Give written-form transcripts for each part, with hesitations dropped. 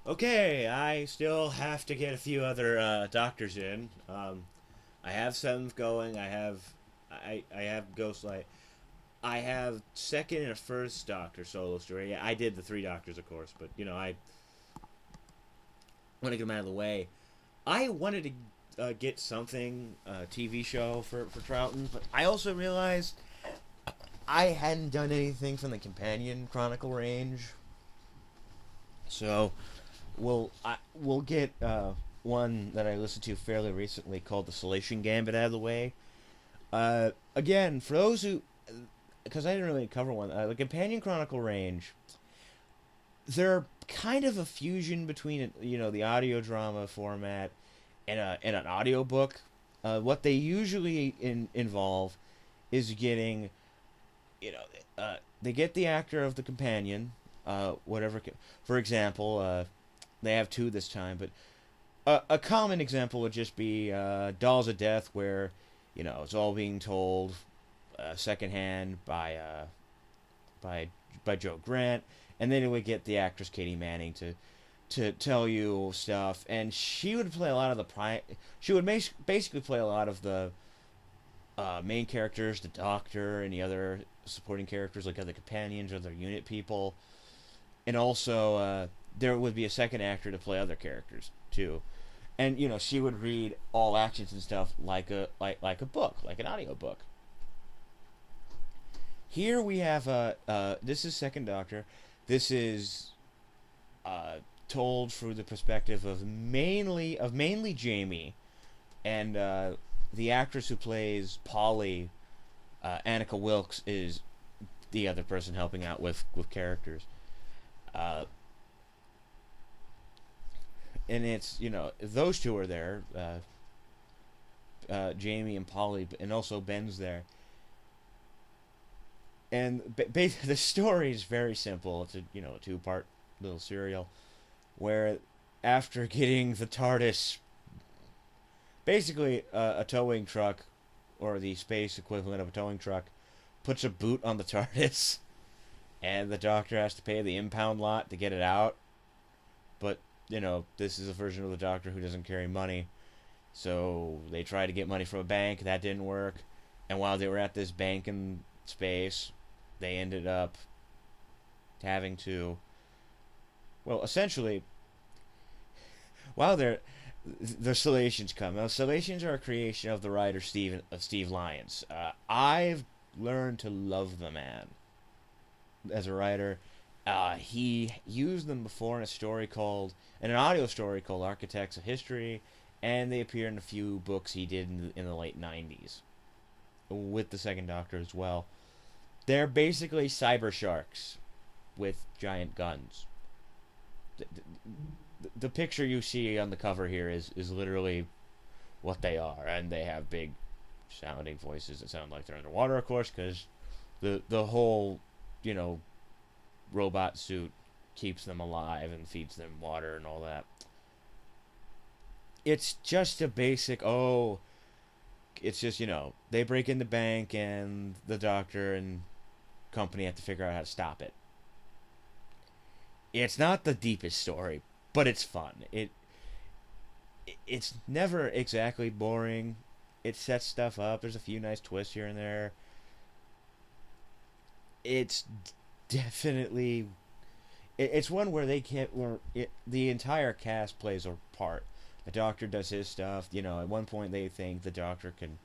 Okay, I still have to get a few other doctors in. I have Seventh going. I have Ghostlight. I have second and a first Doctor solo story. Yeah, I did the three Doctors, of course, but I want to get them out of the way. I wanted to get something TV show for Troughton, but I also realized I hadn't done anything from the Companion Chronicle range, so we'll get one that I listened to fairly recently called the Selachian Gambit out of the way. Again, for those who, because I didn't really cover one, the Companion Chronicle range, they're kind of a fusion between the audio drama format and an audio book. What they usually involve is getting, you know, they get the actor of the companion, whatever. For example, they have two this time, but a common example would just be Dolls of Death, where it's all being told secondhand by by Joe Grant, and then it would get the actress Katie Manning to tell you stuff, and she would play a lot of she would basically play a lot of the main characters, the Doctor, and the other supporting characters like other companions or other unit people, and also there would be a second actor to play other characters too. And she would read all actions and stuff like a book, like an audio book. Here we have this is Second Doctor. This is uh, told through the perspective of mainly Jamie, and the actress who plays Polly, Annika Wilkes, is the other person helping out with characters. Uh, and it's those two are there, Jamie and Polly, and also Ben's there. And the story is very simple. It's a two-part little serial where after getting the TARDIS, basically a towing truck or the space equivalent of a towing truck puts a boot on the TARDIS, and the Doctor has to pay the impound lot to get it out. But this is a version of the Doctor who doesn't carry money, so they tried to get money from a bank. That didn't work, and while they were at this bank in space, they ended up having to, well, essentially, while the Selachians come. Now, Selachians are a creation of the writer Steve Lyons. I've learned to love the man as a writer. He used them before in an audio story called Architects of History, and they appear in a few books he did in the late '90s with the Second Doctor as well. They're basically cyber sharks with giant guns. The picture you see on the cover here is literally what they are, and they have big sounding voices that sound like they're underwater, of course, because the whole you know robot suit keeps them alive and feeds them water and all that. It's just a basic it's just they break in the bank and the Doctor and company have to figure out how to stop it. It's not the deepest story, but it's fun. It's never exactly boring. It sets stuff up. There's a few nice twists here and there. It's definitely it's one where they can't where the entire cast plays a part. The Doctor does his stuff. At one point they think the Doctor can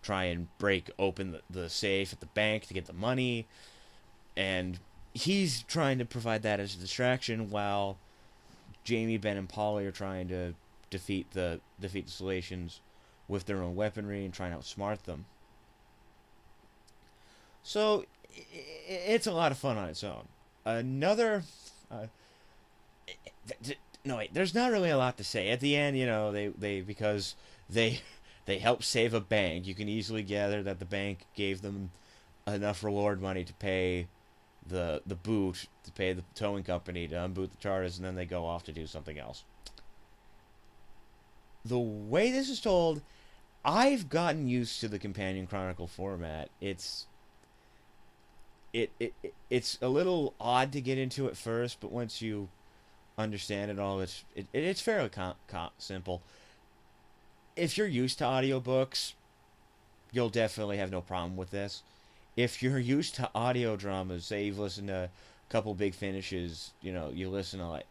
try and break open the safe at the bank to get the money, and he's trying to provide that as a distraction while Jamie, Ben, and Polly are trying to defeat the Selations with their own weaponry and trying to outsmart them. So it's a lot of fun on its own. Another, uh, no wait, there's not really a lot to say at the end. They because they they help save a bank. You can easily gather that the bank gave them enough reward money to pay the boot, to pay the towing company to unboot the TARDIS, and then they go off to do something else. The way this is told, I've gotten used to the Companion Chronicle format. It's a little odd to get into at first, but once you understand it all. It's fairly simple. If you're used to audiobooks, you'll definitely have no problem with this. If you're used to audio dramas, say you've listened to a couple big finishes, you listen to like,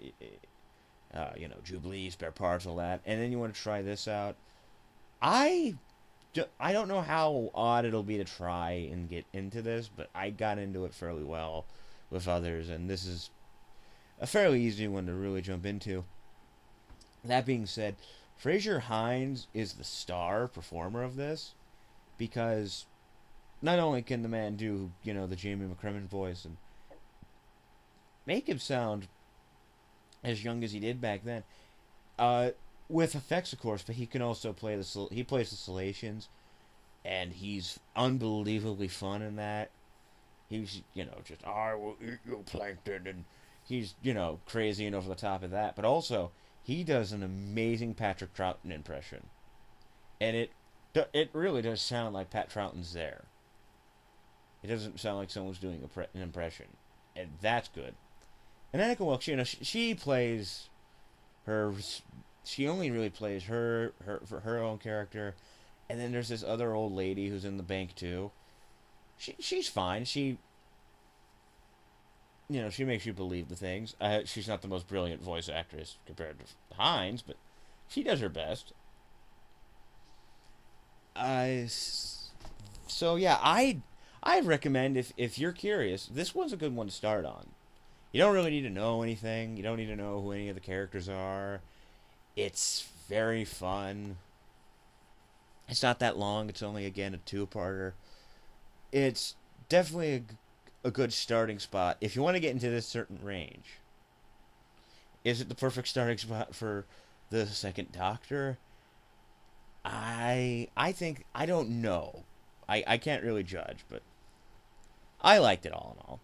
Jubilee, Spare Parts, all that, and then you want to try this out. I, I don't know how odd it'll be to try and get into this, but I got into it fairly well with others, and this is a fairly easy one to really jump into. That being said, Fraser Hines is the star performer of this because not only can the man do, the Jamie McCrimmon voice and make him sound as young as he did back then, with effects, of course, but he can also he plays the Selachians, and he's unbelievably fun in that. He's, just, I will eat you, Plankton, and he's, crazy and over the top of that. But also, he does an amazing Patrick Troughton impression. And it really does sound like Pat Troughton's there. It doesn't sound like someone's doing an impression. And that's good. And Annika Wilkes, she plays her... She only really plays her for her own character. And then there's this other old lady who's in the bank, too. She's fine. She makes you believe the things. She's not the most brilliant voice actress compared to Hines, but she does her best. So yeah, I recommend if you're curious, this one's a good one to start on. You don't really need to know anything. You don't need to know who any of the characters are. It's very fun. It's not that long. It's only, again, a two-parter. It's definitely a good starting spot if you want to get into this certain range. Is it the perfect starting spot for the Second Doctor? I think, I don't know. I can't really judge, but I liked it all in all.